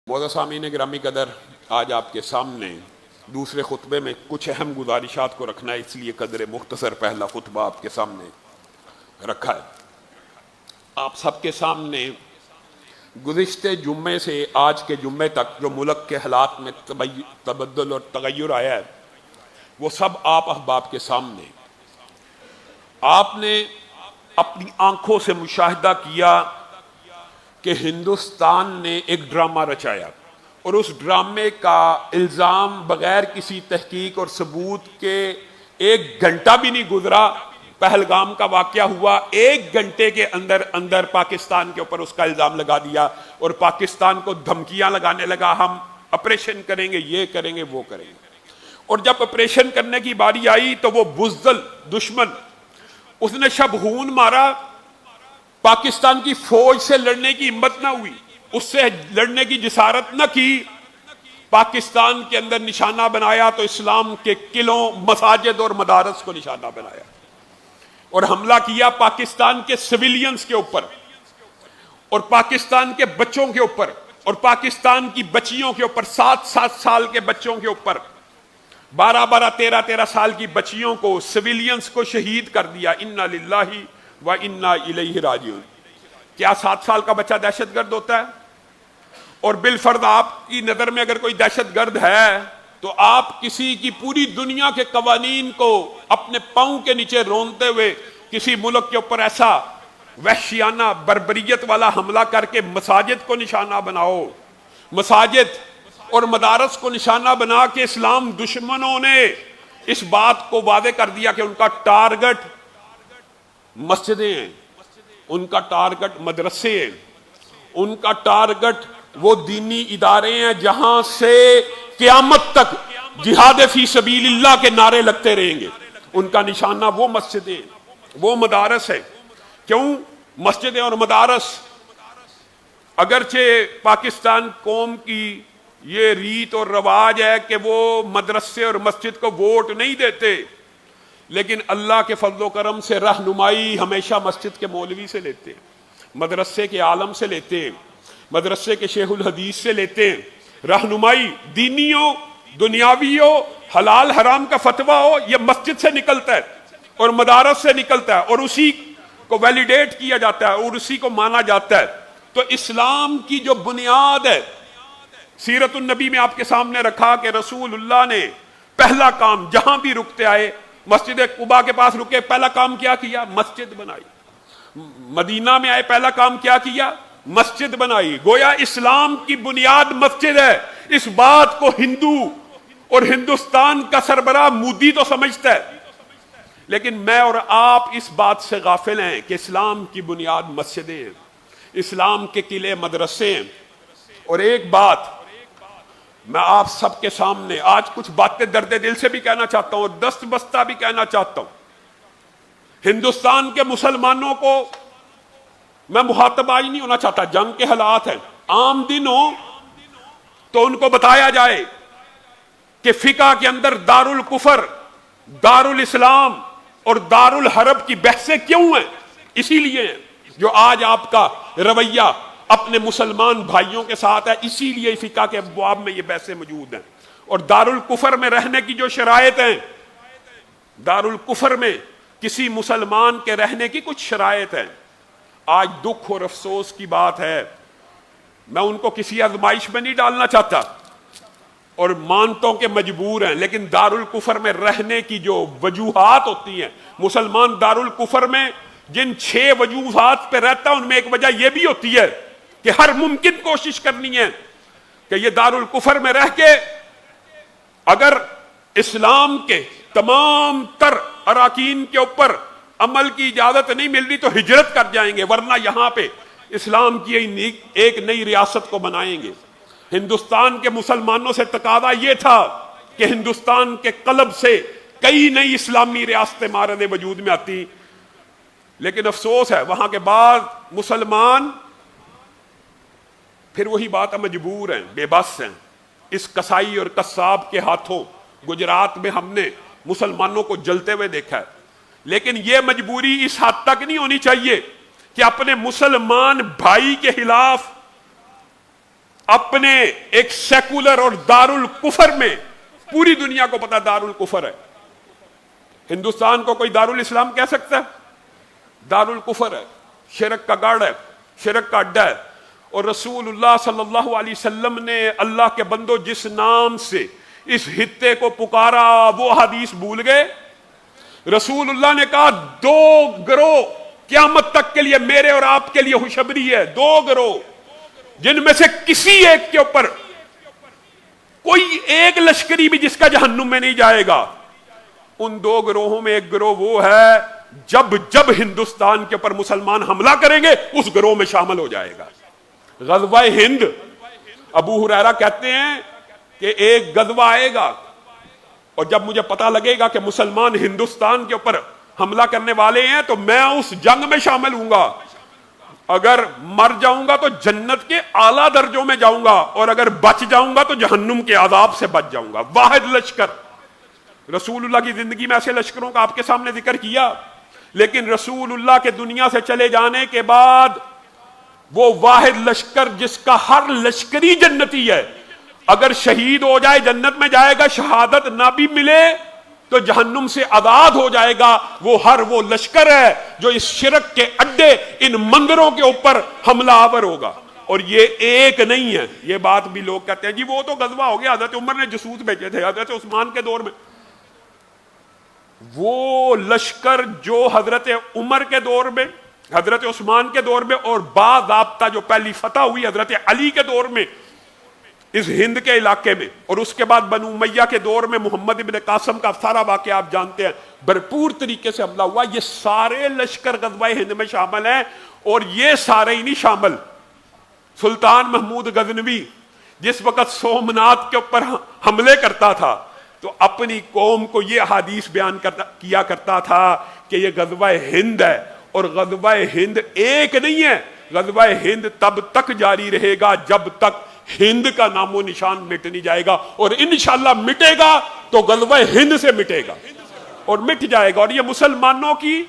مولانا سامعین گرامی قدر، آج آپ کے سامنے دوسرے خطبے میں کچھ اہم گزارشات کو رکھنا ہے، اس لیے قدر مختصر پہلا خطبہ آپ کے سامنے رکھا ہے۔ آپ سب کے سامنے گزشتے جمعے سے آج کے جمعے تک جو ملک کے حالات میں تبدل اور تغیر آیا ہے وہ سب آپ احباب کے سامنے۔ آپ نے اپنی آنکھوں سے مشاہدہ کیا کہ ہندوستان نے ایک ڈرامہ رچایا اور اس ڈرامے کا الزام بغیر کسی تحقیق اور ثبوت کے ایک گھنٹہ بھی نہیں گزرا، پہلگام کا واقعہ ہوا، ایک گھنٹے کے اندر اندر پاکستان کے اوپر اس کا الزام لگا دیا اور پاکستان کو دھمکیاں لگانے لگا، ہم آپریشن کریں گے، یہ کریں گے، وہ کریں گے۔ اور جب آپریشن کرنے کی باری آئی تو وہ بزدل دشمن اس نے شب خون مارا، پاکستان کی فوج سے لڑنے کی ہمت نہ ہوئی، اس سے لڑنے کی جسارت نہ کی، پاکستان کے اندر نشانہ بنایا تو اسلام کے قلعوں، مساجد اور مدارس کو نشانہ بنایا اور حملہ کیا پاکستان کے سویلینز کے اوپر اور پاکستان کے بچوں کے اوپر اور پاکستان کی بچیوں کے اوپر، 7 سال کے بچوں کے اوپر، 12 13 سال کی بچیوں کو، سویلینز کو شہید کر دیا۔ انا للہ و انا الیہ راجعون۔ کیا 7 سال کا بچہ دہشت گرد ہوتا ہے؟ اور بالفرض آپ کی نظر میں اگر کوئی دہشت گرد ہے تو آپ کسی کی پوری دنیا کے قوانین کو اپنے پاؤں کے نیچے رونتے ہوئے کسی ملک کے اوپر ایسا وحشیانہ بربریت والا حملہ کر کے مساجد کو نشانہ بناؤ، مساجد اور مدارس کو نشانہ بنا کے اسلام دشمنوں نے اس بات کو واضح کر دیا کہ ان کا ٹارگٹ مسجدیں ہیں، ان کا ٹارگٹ مدرسے ہیں، ان کا ٹارگٹ وہ دینی ادارے ہیں جہاں سے قیامت تک جہاد فی سبیل اللہ کے نعرے لگتے رہیں گے۔ ان کا نشانہ وہ مسجدیں، وہ مدارس ہیں۔ کیوں؟ مسجدیں اور مدارس اگرچہ پاکستان قوم کی یہ ریت اور رواج ہے کہ وہ مدرسے اور مسجد کو ووٹ نہیں دیتے، لیکن اللہ کے فضل و کرم سے رہنمائی ہمیشہ مسجد کے مولوی سے لیتے ہیں، مدرسے کے عالم سے لیتے ہیں، مدرسے کے شیخ الحدیث سے لیتے ہیں۔ رہنمائی دینی ہو، دنیاوی ہو، حلال حرام کا فتویٰ ہو، یہ مسجد سے نکلتا ہے اور مدارس سے نکلتا ہے اور اسی کو ویلیڈیٹ کیا جاتا ہے اور اسی کو مانا جاتا ہے۔ تو اسلام کی جو بنیاد ہے، سیرت النبی میں آپ کے سامنے رکھا کہ رسول اللہ نے پہلا کام جہاں بھی رکتے آئے، مسجد قباء کے پاس رکے، پہلا کام کیا کیا؟ مسجد بنائی۔ مدینہ میں آئے، پہلا کام کیا کیا؟ مسجد بنائی۔ گویا اسلام کی بنیاد مسجد ہے۔ اس بات کو ہندو اور ہندوستان کا سربراہ مودی تو سمجھتا ہے، لیکن میں اور آپ اس بات سے غافل ہیں کہ اسلام کی بنیاد مسجدیں ہیں، اسلام کے قلعے مدرسے ہیں۔ اور ایک بات میں آپ سب کے سامنے آج کچھ باتیں درد دل سے بھی کہنا چاہتا ہوں اور دست بستہ بھی کہنا چاہتا ہوں۔ ہندوستان کے مسلمانوں کو میں مخاطب آج نہیں ہونا چاہتا، جنگ کے حالات ہیں، عام دن ہو تو ان کو بتایا جائے کہ فقہ کے اندر دار الکفر، دار الاسلام اور دار الحرب کی بحثیں کیوں ہیں؟ اسی لیے ہیں جو آج آپ کا رویہ اپنے مسلمان بھائیوں کے ساتھ ہے، اسی لیے فقہ کے ابواب میں یہ بحثیں موجود ہیں۔ اور دار الکفر میں رہنے کی جو شرائط ہیں، دار الکفر میں کسی مسلمان کے رہنے کی کچھ شرائط ہیں۔ آج دکھ اور افسوس کی بات ہے، میں ان کو کسی آزمائش میں نہیں ڈالنا چاہتا اور مانتا ہوں کہ مجبور ہیں، لیکن دار الکفر میں رہنے کی جو وجوہات ہوتی ہیں، مسلمان دار الکفر میں جن 6 وجوہات پہ رہتا ہے ان میں ایک وجہ یہ بھی ہوتی ہے کہ ہر ممکن کوشش کرنی ہے کہ یہ دار الکفر میں رہ کے اگر اسلام کے تمام تر اراکین کے اوپر عمل کی اجازت نہیں مل رہی تو ہجرت کر جائیں گے، ورنہ یہاں پہ اسلام کی ایک نئی ریاست کو بنائیں گے۔ ہندوستان کے مسلمانوں سے تقاضا یہ تھا کہ ہندوستان کے قلب سے کئی نئی اسلامی ریاستیں مارد وجود میں آتی، لیکن افسوس ہے وہاں کے بعد مسلمان پھر وہی بات ہے، مجبور ہیں، بے بس ہیں۔ اس کسائی اور قصاب کے ہاتھوں گجرات میں ہم نے مسلمانوں کو جلتے ہوئے دیکھا ہے، لیکن یہ مجبوری اس حد تک نہیں ہونی چاہیے کہ اپنے مسلمان بھائی کے خلاف اپنے ایک سیکولر اور دارل کفر میں، پوری دنیا کو پتا دارل کفر ہے، ہندوستان کو کوئی دارل اسلام کہہ سکتا ہے؟ دارل کفر ہے، شرک کا گڑھ ہے، شرک کا اڈا ہے۔ اور رسول اللہ صلی اللہ علیہ وسلم نے اللہ کے بندو جس نام سے اس خطے کو پکارا وہ حدیث بھول گئے؟ رسول اللہ نے کہا دو گروہ قیامت تک کے لیے میرے اور آپ کے لیے خوشخبری ہے، دو گروہ جن میں سے کسی ایک کے اوپر کوئی ایک لشکری بھی جس کا جہنم میں نہیں جائے گا۔ ان دو گروہوں میں ایک گروہ وہ ہے جب ہندوستان کے اوپر مسلمان حملہ کریں گے اس گروہ میں شامل ہو جائے گا۔ غزوہ ہند، ابو ہریرہ کہتے ہیں کہ ایک غزوہ آئے گا اور جب مجھے پتا لگے گا کہ مسلمان ہندوستان کے اوپر حملہ کرنے والے ہیں تو میں اس جنگ میں شامل ہوں گا، اگر مر جاؤں گا تو جنت کے اعلیٰ درجوں میں جاؤں گا اور اگر بچ جاؤں گا تو جہنم کے عذاب سے بچ جاؤں گا۔ واحد لشکر، رسول اللہ کی زندگی میں ایسے لشکروں کا آپ کے سامنے ذکر کیا، لیکن رسول اللہ کے دنیا سے چلے جانے کے بعد وہ واحد لشکر جس کا ہر لشکری جنتی ہے، اگر شہید ہو جائے جنت میں جائے گا، شہادت نہ بھی ملے تو جہنم سے آزاد ہو جائے گا، وہ لشکر ہے جو اس شرک کے اڈے ان مندروں کے اوپر حملہ آور ہوگا۔ اور یہ ایک نہیں ہے، یہ بات بھی لوگ کہتے ہیں جی وہ تو غزوہ ہو گیا، حضرت عمر نے جسوس بھیجے تھے حضرت عثمان کے دور میں۔ وہ لشکر جو حضرت عمر کے دور میں، حضرت عثمان کے دور میں اور باضابطہ جو پہلی فتح ہوئی حضرت علی کے دور میں اس ہند کے علاقے میں، اور اس کے بعد بنو امیہ کے دور میں محمد ابن قاسم کا سارا واقعہ آپ جانتے ہیں، بھرپور طریقے سے حملہ ہوا۔ یہ سارے لشکر غزوہ ہند میں شامل ہیں، اور یہ سارے ہی نہیں شامل، سلطان محمود غزنوی جس وقت سومنات کے اوپر حملے کرتا تھا تو اپنی قوم کو یہ حدیث بیان کیا کرتا تھا کہ یہ غزوہ ہند ہے، اور غزوہ ہند ایک نہیں ہے، غزوہ ہند تب تک جاری رہے گا جب تک ہند کا نام و نشان مٹ نہیں جائے گا، اور انشاءاللہ مٹے گا تو غزوہ ہند سے مٹے گا اور مٹ جائے گا۔ اور یہ مسلمانوں کی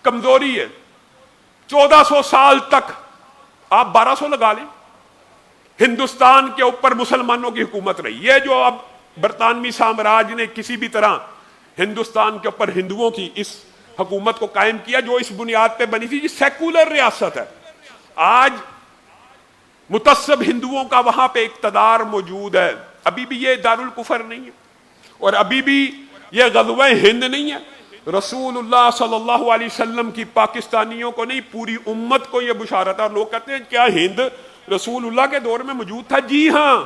کمزوری ہے، 1400 سال تک، آپ 1200 لگا لیں، ہندوستان کے اوپر مسلمانوں کی حکومت رہی۔ یہ جو اب برطانوی سامراج نے کسی بھی طرح ہندوستان کے اوپر ہندوؤں کی اس حکومت کو قائم کیا جو اس بنیاد پہ بنی تھی، یہ سیکولر ریاست ہے، آج متعصب ہندوؤں کا وہاں پہ اقتدار موجود ہے، ابھی بھی یہ دارالکفر نہیں ہے، اور ابھی بھی یہ غزوہ ہند نہیں ہے۔ رسول اللہ صلی اللہ علیہ وسلم کی پاکستانیوں کو نہیں، پوری امت کو یہ بشارت ہے۔ اور لوگ کہتے ہیں کیا ہند رسول اللہ کے دور میں موجود تھا؟ جی ہاں،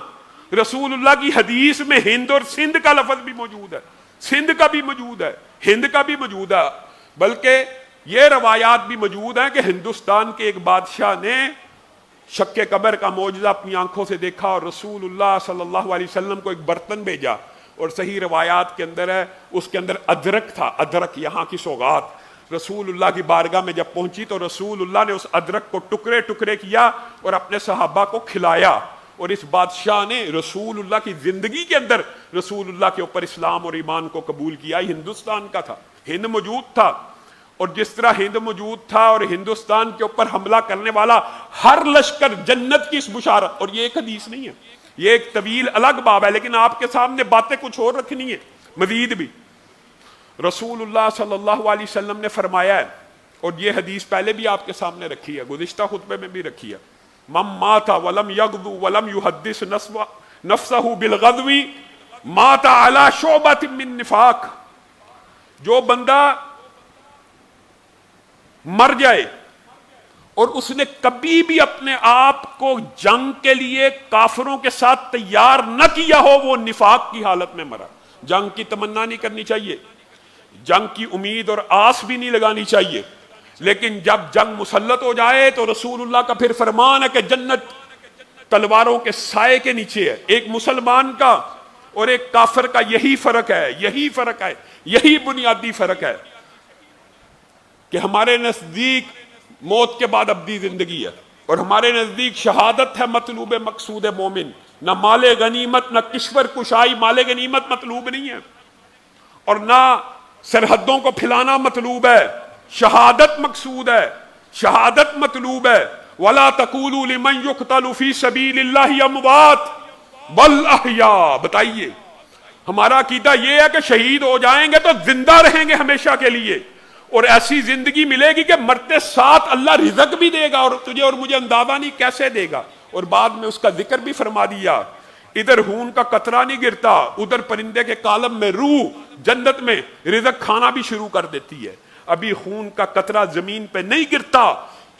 رسول اللہ کی حدیث میں ہند اور سندھ کا لفظ بھی موجود ہے، سندھ کا بھی موجود ہے، ہند کا بھی موجود ہے، بلکہ یہ روایات بھی موجود ہیں کہ ہندوستان کے ایک بادشاہ نے شق قبر کا معجزہ اپنی آنکھوں سے دیکھا اور رسول اللہ صلی اللہ علیہ وسلم کو ایک برتن بھیجا، اور صحیح روایات کے اندر ہے اس کے اندر ادرک تھا، ادرک یہاں کی سوغات۔ رسول اللہ کی بارگاہ میں جب پہنچی تو رسول اللہ نے اس ادرک کو ٹکڑے ٹکڑے کیا اور اپنے صحابہ کو کھلایا، اور اس بادشاہ نے رسول اللہ کی زندگی کے اندر رسول اللہ کے اوپر اسلام اور ایمان کو قبول کیا۔ ہندوستان کا تھا، ہند موجود تھا، اور جس طرح ہند موجود تھا اور ہندوستان کے اوپر حملہ کرنے والا ہر لشکر جنت کی اس بشارت، اور یہ ایک حدیث نہیں ہے، یہ ایک طویل الگ باب ہے، لیکن آپ کے سامنے باتیں کچھ اور رکھنی ہے مزید بھی۔ رسول اللہ صلی اللہ علیہ وسلم نے فرمایا ہے، اور یہ حدیث پہلے بھی آپ کے سامنے رکھی ہے، گزشتہ خطبے میں بھی رکھی ہے، من مات ولم یغزو ولم یحدث نفسه بالغزو مات علی شعبۃ من نفاق، جو بندہ مر جائے اور اس نے کبھی بھی اپنے آپ کو جنگ کے لیے کافروں کے ساتھ تیار نہ کیا ہو، وہ نفاق کی حالت میں مرا۔ جنگ کی تمنا نہیں کرنی چاہیے، جنگ کی امید اور آس بھی نہیں لگانی چاہیے، لیکن جب جنگ مسلط ہو جائے تو رسول اللہ کا پھر فرمان ہے کہ جنت تلواروں کے سائے کے نیچے ہے۔ ایک مسلمان کا اور ایک کافر کا یہی فرق ہے، یہی فرق ہے، یہی بنیادی فرق ہے کہ ہمارے نزدیک موت کے بعد ابدی زندگی ہے، اور ہمارے نزدیک شہادت ہے مطلوب مقصود مومن، نہ مال غنیمت نہ کشور کشائی، مال غنیمت مطلوب نہیں ہے، اور نہ سرحدوں کو پھیلانا مطلوب ہے، شہادت مقصود ہے، شہادت مطلوب ہے۔ وَلَا تَقُولُوا لِمَنْ يُقْتَلُ فِي سَبِيلِ اللَّهِ أَمْوَاتٌ بَلْ أَحْيَاءٌ. بتائیے ہمارا عقیدہ یہ ہے کہ شہید ہو جائیں گے تو زندہ رہیں گے ہمیشہ کے لیے، اور ایسی زندگی ملے گی کہ مرتے ساتھ اللہ رزق بھی دے گا اور تجھے اور مجھے اندازہ نہیں کیسے دے گا. اور بعد میں اس کا ذکر بھی فرما دیا، ادھر خون کا قطرہ نہیں گرتا، ادھر پرندے کے کالم میں روح جنت میں رزق کھانا بھی شروع کر دیتی ہے. ابھی خون کا قطرہ زمین پہ نہیں گرتا،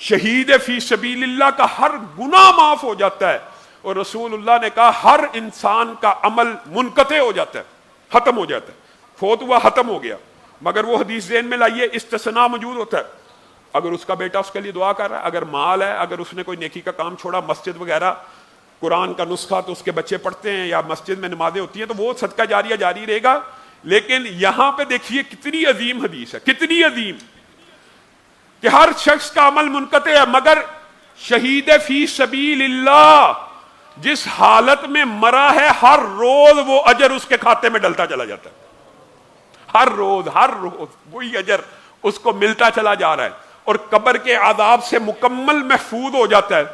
شہید فی سبیل اللہ کا ہر گناہ معاف ہو جاتا ہے. اور رسول اللہ نے کہا ہر انسان کا عمل منقطع ہو جاتا ہے، ختم ہو جاتا ہے، فوت ہوا ختم ہو گیا. مگر وہ حدیث ذہن میں لائیے، استثناء موجود ہوتا ہے. اگر اس کا بیٹا اس کے لیے دعا کر رہا ہے، اگر مال ہے، اگر اس نے کوئی نیکی کا کام چھوڑا، مسجد وغیرہ، قرآن کا نسخہ تو اس کے بچے پڑھتے ہیں یا مسجد میں نمازیں ہوتی ہیں، تو وہ صدقہ جاریہ جاری رہے گا. لیکن یہاں پہ دیکھیے کتنی عظیم حدیث ہے، کتنی عظیم، کہ ہر شخص کا عمل منقطع ہے مگر شہید فی سبیل اللہ جس حالت میں مرا ہے ہر روز وہ اجر اس کے کھاتے میں ڈلتا چلا جاتا ہے. ہر روز وہی اجر اس کو ملتا چلا جا رہا ہے اور قبر کے عذاب سے مکمل محفوظ ہو جاتا ہے.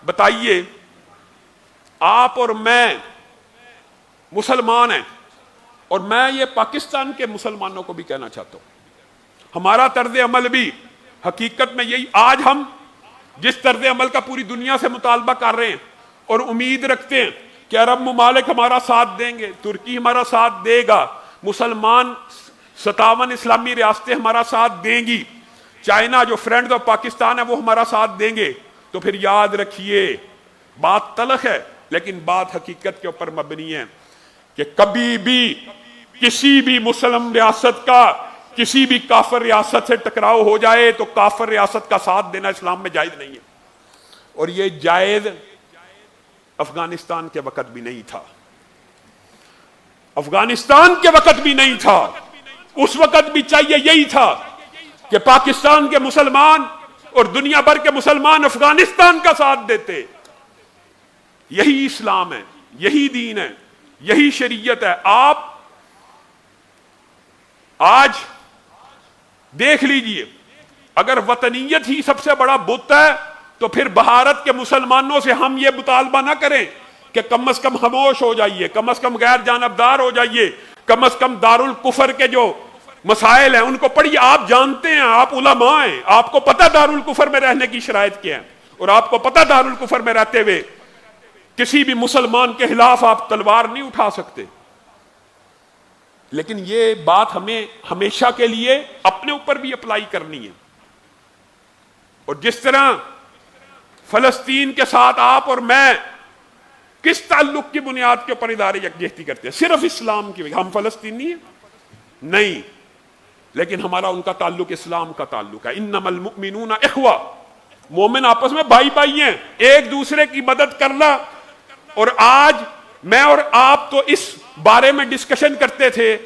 بتائیے آپ اور میں مسلمان ہیں، اور میں یہ پاکستان کے مسلمانوں کو بھی کہنا چاہتا ہوں، ہمارا طرز عمل بھی حقیقت میں یہی، آج ہم جس طرز عمل کا پوری دنیا سے مطالبہ کر رہے ہیں اور امید رکھتے ہیں کہ عرب ممالک ہمارا ساتھ دیں گے، ترکی ہمارا ساتھ دے گا، مسلمان 57 اسلامی ریاستیں ہمارا ساتھ دیں گی، چائنا جو فرینڈ آف پاکستان ہے وہ ہمارا ساتھ دیں گے، تو پھر یاد رکھیے بات تلخ ہے لیکن بات حقیقت کے اوپر مبنی ہے کہ کبھی بھی کسی بھی مسلم ریاست کا کسی بھی کافر ریاست سے ٹکراؤ ہو جائے تو کافر ریاست کا ساتھ دینا اسلام میں جائز نہیں ہے. اور یہ جائز افغانستان کے وقت بھی نہیں تھا، افغانستان کے وقت بھی نہیں تھا، اس وقت بھی چاہیے یہی تھا کہ پاکستان کے مسلمان اور دنیا بھر کے مسلمان افغانستان کا ساتھ دیتے. یہی اسلام ہے، یہی دین ہے، یہی شریعت ہے. آپ آج دیکھ لیجئے اگر وطنیت ہی سب سے بڑا بت ہے تو پھر بھارت کے مسلمانوں سے ہم یہ مطالبہ نہ کریں کہ کم از کم خاموش ہو جائیے، کم از کم غیر جانبدار ہو جائیے، کم از کم دارالکفر کے جو مسائل ہیں ان کو پڑھیے. آپ جانتے ہیں، آپ علماء ہیں، آپ کو پتہ دارالکفر میں رہنے کی شرائط کیا ہے، اور آپ کو پتہ دارالکفر میں رہتے ہوئے کسی بھی مسلمان کے خلاف آپ تلوار نہیں اٹھا سکتے. لیکن یہ بات ہمیں ہمیشہ کے لیے اپنے اوپر بھی اپلائی کرنی ہے. اور جس طرح فلسطین کے ساتھ آپ اور میں کس تعلق کی بنیاد کے اوپر ادارے یکجہتی کرتے ہیں؟ صرف اسلام کی. ہم فلسطینی ہیں نہیں، لیکن ہمارا ان کا تعلق اسلام کا تعلق ہے. انما المؤمنون اخوہ، مومن آپس میں بھائی بھائی ہیں، ایک دوسرے کی مدد کرنا. اور آج میں اور آپ تو اس بارے میں ڈسکشن کرتے تھے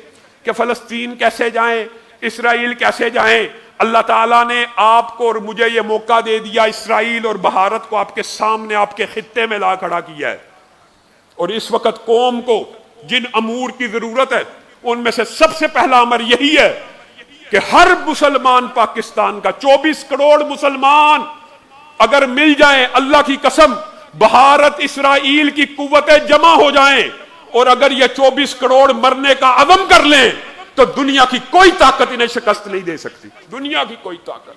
کہ فلسطین کیسے جائیں، اسرائیل کیسے جائیں. اللہ تعالیٰ نے آپ کو اور مجھے یہ موقع دے دیا، اسرائیل اور بھارت کو آپ کے سامنے آپ کے خطے میں لا کھڑا کیا ہے. اور اس وقت قوم کو جن امور کی ضرورت ہے ان میں سے سب سے پہلا امر یہی ہے کہ ہر مسلمان پاکستان کا 24 کروڑ مسلمان اگر مل جائیں، اللہ کی قسم بھارت اسرائیل کی قوتیں جمع ہو جائیں اور اگر یہ 24 کروڑ مرنے کا عزم کر لیں تو دنیا کی کوئی طاقت انہیں شکست نہیں دے سکتی، دنیا کی کوئی طاقت.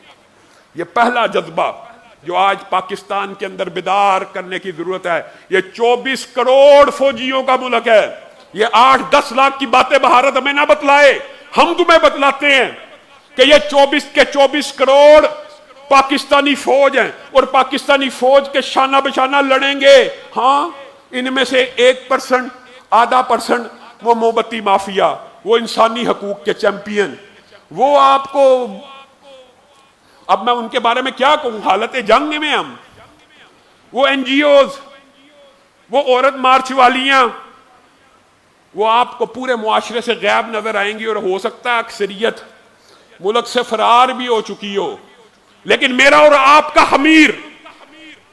یہ پہلا جذبہ جو آج پاکستان کے اندر بیدار کرنے کی ضرورت ہے. یہ 24 کروڑ فوجیوں کا ملک ہے. یہ 8-10 لاکھ کی باتیں بھارت ہمیں نہ بتلائے، ہم تمہیں بتلاتے ہیں کہ یہ 24 کے 24 کروڑ پاکستانی فوج ہیں اور پاکستانی فوج کے شانہ بشانہ لڑیں گے. ہاں ان میں سے 1%، آدھا پرسنٹ وہ مومبتی مافیا، وہ انسانی حقوق کے چیمپئن، وہ آپ کو، اب میں ان کے بارے میں کیا کہوں، حالت جنگ میں ہم، وہ این جی اوز، وہ عورت مارچ والیاں، وہ آپ کو پورے معاشرے سے غائب نظر آئیں گی اور ہو سکتا ہے اکثریت ملک سے فرار بھی ہو چکی ہو. لیکن میرا اور آپ کا خمیر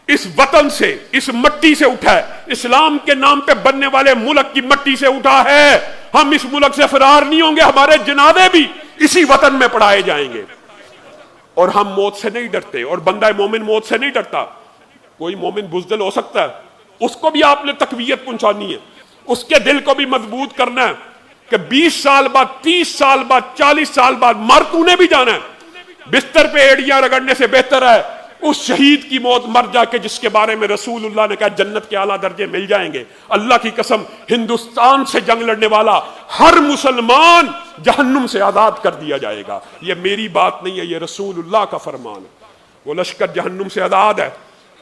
اس وطن سے، اس مٹی سے اٹھا ہے، اسلام کے نام پہ بننے والے ملک کی مٹی سے اٹھا ہے. ہم اس ملک سے فرار نہیں ہوں گے، ہمارے جنازے بھی اسی وطن میں پڑھائے جائیں گے. اور ہم موت سے نہیں ڈرتے، اور بندہ مومن موت سے نہیں ڈرتا. کوئی مومن بزدل ہو سکتا ہے، اس کو بھی آپ نے تقویت پہنچانی ہے، اس کے دل کو بھی مضبوط کرنا ہے کہ 20 سال بعد، 30 سال بعد، 40 سال بعد مر تو نے بھی جانا ہے، بستر پہ ایڑیاں رگڑنے سے بہتر ہے اس شہید کی موت مر جا کے جس کے بارے میں رسول اللہ نے کہا جنت کے اعلیٰ درجے مل جائیں گے۔ اللہ کی قسم، ہندوستان سے جنگ لڑنے والا ہر مسلمان جہنم سے آزاد کر دیا جائے گا۔ یہ میری بات نہیں ہے، یہ رسول اللہ کا فرمان ہے۔ وہ لشکر جہنم سے آزاد ہے۔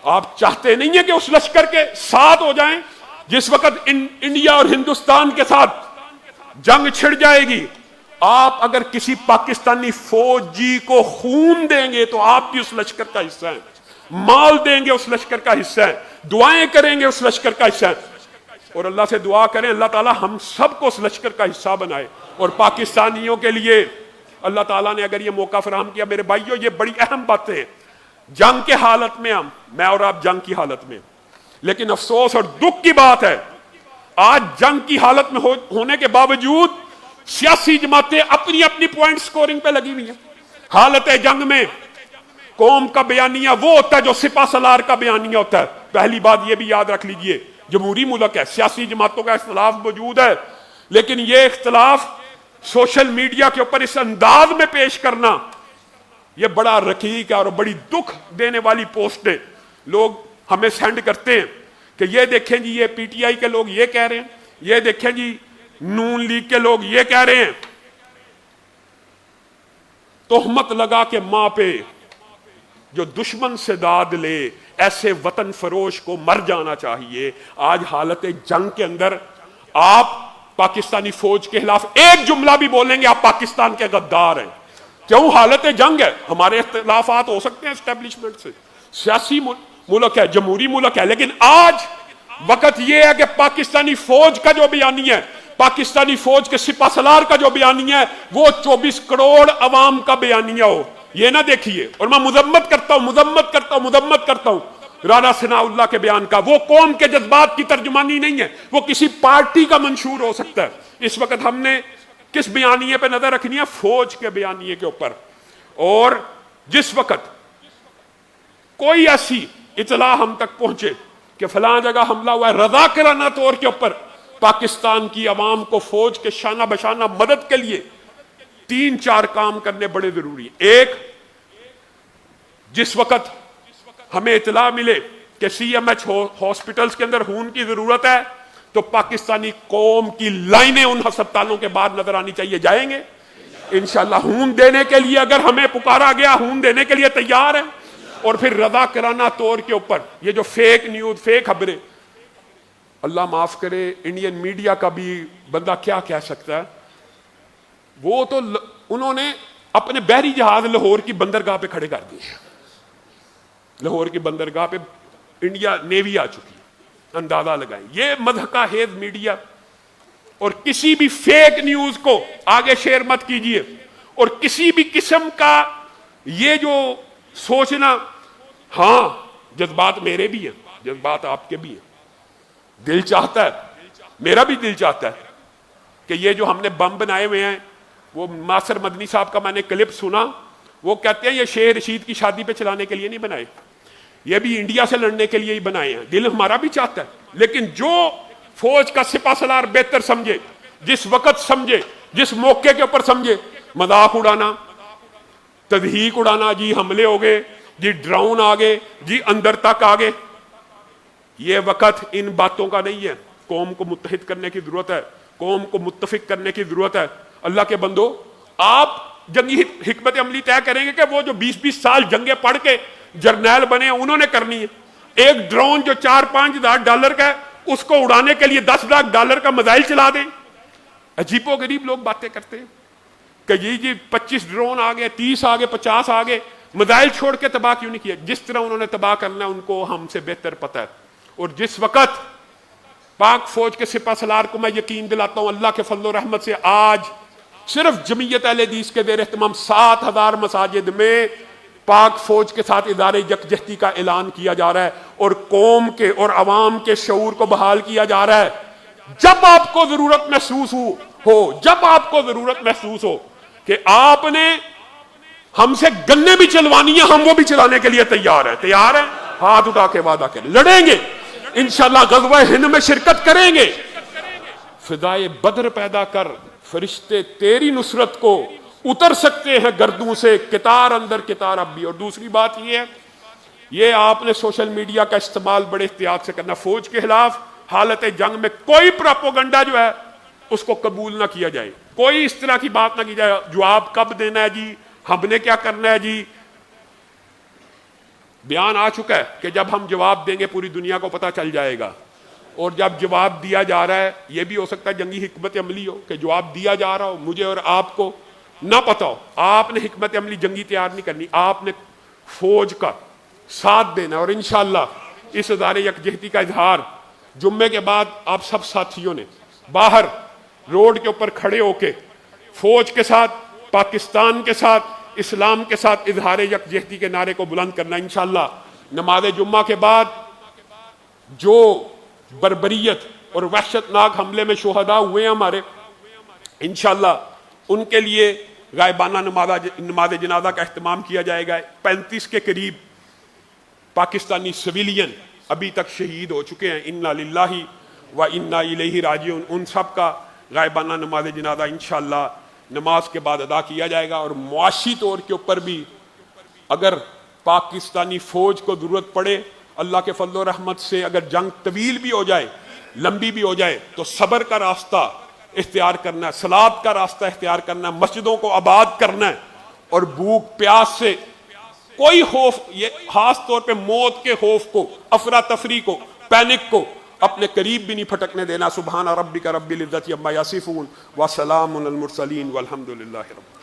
آپ چاہتے نہیں ہیں کہ اس لشکر کے ساتھ ہو جائیں؟ جس وقت انڈیا اور ہندوستان کے ساتھ جنگ چھڑ جائے گی، آپ اگر کسی پاکستانی فوجی کو خون دیں گے تو آپ بھی اس لشکر کا حصہ ہیں، مال دیں گے اس لشکر کا حصہ ہیں، دعائیں کریں گے اس لشکر کا حصہ ہیں، اور اللہ سے دعا کریں اللہ تعالی ہم سب کو اس لشکر کا حصہ بنائے۔ اور پاکستانیوں کے لیے اللہ تعالیٰ نے اگر یہ موقع فراہم کیا، میرے بھائیوں یہ بڑی اہم باتیں ہیں۔ جنگ کے حالت میں میں اور آپ جنگ کی حالت میں، لیکن افسوس اور دکھ کی بات ہے آج جنگ کی حالت میں ہونے کے باوجود سیاسی جماعتیں اپنی اپنی پوائنٹ سکورنگ پہ لگی ہوئی ہیں۔ حالت جنگ میں قوم کا بیانیہ وہ ہوتا ہے جو سپہ سالار کا بیانیہ ہوتا ہے۔ پہلی بات یہ بھی یاد رکھ لیجئے، جمہوری ملک ہے، سیاسی جماعتوں کا اختلاف موجود ہے، لیکن یہ اختلاف سوشل میڈیا کے اوپر اس انداز میں پیش کرنا یہ بڑا رقیق ہے اور بڑی دکھ دینے والی پوسٹیں لوگ ہمیں سینڈ کرتے ہیں کہ یہ دیکھیں جی یہ پی ٹی آئی کے لوگ یہ کہہ رہے ہیں، یہ دیکھیں جی نون لیگ کے لوگ یہ کہہ رہے ہیں۔ تہمت لگا کے ماں پہ جو دشمن سے داد لے، ایسے وطن فروش کو مر جانا چاہیے۔ آج حالت جنگ کے اندر آپ پاکستانی فوج کے خلاف ایک جملہ بھی بولیں گے آپ پاکستان کے غدار ہیں۔ کیوں؟ حالت جنگ ہے، ہمارے اختلافات ہو سکتے ہیں اسٹیبلشمنٹ سے، سیاسی ملک ہے، جمہوری ملک ہے، لیکن آج وقت یہ ہے کہ پاکستانی فوج کا جو بیانیہ ہے، پاکستانی فوج کے سپہ سالار کا جو بیانیہ ہے وہ 24 کروڑ عوام کا بیانیہ ہو۔ یہ نہ دیکھیے، اور میں مذمت کرتا ہوں رانا ثناء اللہ کے بیان کا، وہ قوم کے جذبات کی ترجمانی نہیں ہے، وہ کسی پارٹی کا منشور ہو سکتا ہے۔ اس وقت ہم نے کس بیانیے پہ نظر رکھنی ہے؟ فوج کے بیانیے کے اوپر۔ اور جس وقت کوئی ایسی اطلاع ہم تک پہنچے کہ فلاں جگہ حملہ ہوا ہے، رضاکارانہ طور کے اوپر پاکستان کی عوام کو فوج کے شانہ بشانہ مدد کے لیے 3-4 کام کرنے بڑے ضروری ہیں۔ ایک، جس وقت ہمیں اطلاع ملے کہ سی ایم ایچ ہاسپٹلز کے اندر خون کی ضرورت ہے تو پاکستانی قوم کی لائنیں ان ہسپتالوں کے بعد نظر آنی چاہیے۔ جائیں گے انشاءاللہ خون دینے کے لیے، اگر ہمیں پکارا گیا خون دینے کے لیے تیار ہے۔ اور پھر رضاکارانہ طور کے اوپر یہ جو فیک نیوز، فیک خبریں، اللہ معاف کرے انڈین میڈیا کا بھی بندہ کیا کہہ سکتا ہے، وہ تو انہوں نے اپنے بحری جہاز لاہور کی بندرگاہ پہ کھڑے کر دیے۔ لاہور کی بندرگاہ پہ انڈیا نیوی آ چکی ہے، اندازہ لگائیں۔ یہ مضحکہ خیز میڈیا، اور کسی بھی فیک نیوز کو آگے شیئر مت کیجیے، اور کسی بھی قسم کا یہ جو سوچنا، ہاں جذبات میرے بھی ہیں، جذبات آپ کے بھی ہیں، دل چاہتا ہے، میرا بھی دل چاہتا ہے کہ یہ جو ہم نے بم بنائے ہوئے ہیں، وہ ناصر مدنی صاحب کا میں نے کلپ سنا، وہ کہتے ہیں یہ شیخ رشید کی شادی پہ چلانے کے لیے نہیں بنائے، یہ بھی انڈیا سے لڑنے کے لیے ہی بنائے ہیں۔ دل ہمارا بھی چاہتا ہے، لیکن جو فوج کا سپہ سالار بہتر سمجھے، جس وقت سمجھے، جس موقع کے اوپر سمجھے، مذاق اڑانا، تضحیک اڑانا، جی حملے ہو گئے، جی ڈراؤن آ گئے، جی اندر تک آ گئے، یہ وقت ان باتوں کا نہیں ہے۔ قوم کو متحد کرنے کی ضرورت ہے، قوم کو متفق کرنے کی ضرورت ہے۔ اللہ کے بندو، آپ جنگی حکمت عملی طے کریں گے کہ وہ جو 20-20 سال جنگیں پڑھ کے جرنیل بنے ہیں انہوں نے کرنی ہے۔ ایک ڈرون جو 4-5 ہزار ڈالر کا ہے، اس کو اڑانے کے لیے 10 لاکھ ڈالر کا میزائل چلا دیں۔ عجیب و غریب لوگ باتیں کرتے ہیں کہ جی 25 ڈرون آ گئے، 30 آ گئے، 50 آ گئے، میزائل چھوڑ کے تباہ کیوں نہیں کیا؟ جس طرح انہوں نے تباہ کرنا ہے ان کو ہم سے بہتر پتہ ہے۔ اور جس وقت پاک فوج کے سپہ سالار کو میں یقین دلاتا ہوں اللہ کے فضل و رحمت سے، آج صرف جمعیت اہل حدیث کے زیر اہتمام 7000 مساجد میں پاک فوج کے ساتھ ادارے یکجہتی کا اعلان کیا جا رہا ہے، اور قوم کے اور عوام کے شعور کو بحال کیا جا رہا ہے۔ جب آپ کو ضرورت محسوس ہو، جب آپ کو ضرورت محسوس ہو کہ آپ نے ہم سے گنے بھی چلوانی ہے، ہم وہ بھی چلانے کے لیے تیار ہیں، ہاتھ اٹھا کے وعدہ کریں، لڑیں گے انشاءاللہ، غزوہ ہند میں شرکت کریں گے۔ فدائے بدر پیدا کر، فرشتے تیری نصرت کو اتر سکتے ہیں گردوں سے، کتار اندر کتار اب بھی۔ اور دوسری بات یہ ہے، یہ آپ نے سوشل میڈیا کا استعمال بڑے احتیاط سے کرنا۔ فوج کے خلاف حالت جنگ میں کوئی پروپیگنڈا جو ہے اس کو قبول نہ کیا جائے، کوئی اس طرح کی بات نہ کی جائے، جواب کب دینا ہے جی، ہم نے کیا کرنا ہے جی۔ بیان آ چکا ہے کہ جب ہم جواب دیں گے پوری دنیا کو پتہ چل جائے گا، اور جب جواب دیا جا رہا ہے یہ بھی ہو سکتا ہے جنگی حکمت عملی ہو کہ جواب دیا جا رہا ہو، مجھے اور آپ کو نہ پتہ ہو۔ آپ نے حکمت عملی جنگی تیار نہیں کرنی، آپ نے فوج کا ساتھ دینا۔ اور انشاءاللہ اس ادارے یکجہتی کا اظہار جمعے کے بعد آپ سب ساتھیوں نے باہر روڈ کے اوپر کھڑے ہو کے فوج کے ساتھ، پاکستان کے ساتھ، اسلام کے ساتھ اظہار یکجہتی کے نعرے کو بلند کرنا۔ انشاءاللہ نماز جمعہ کے بعد جو بربریت اور وحشت ناک حملے میں شہداء ہوئے ہیں ہمارے، انشاءاللہ ان کے لیے غائبانہ نماز جنازہ کا اہتمام کیا جائے گا۔ 35 کے قریب پاکستانی سویلین ابھی تک شہید ہو چکے ہیں، انا للہ و انا الیہ راجعون۔ ان سب کا غائبانہ نماز جنازہ انشاءاللہ نماز کے بعد ادا کیا جائے گا۔ اور معاشی طور کے اوپر بھی اگر پاکستانی فوج کو ضرورت پڑے، اللہ کے فضل و رحمت سے اگر جنگ طویل بھی ہو جائے، لمبی بھی ہو جائے، تو صبر کا راستہ اختیار کرنا ہے، صلات کا راستہ اختیار کرنا ہے، مسجدوں کو آباد کرنا ہے، اور بھوک پیاس سے کوئی خوف، یہ خاص طور پہ موت کے خوف کو، افراتفری کو، پینک کو اپنے قریب بھی نہیں پھٹکنے دینا۔ سبحان ربک رب العزت عما یصفون وسلام علی المرسلین والحمد للہ رب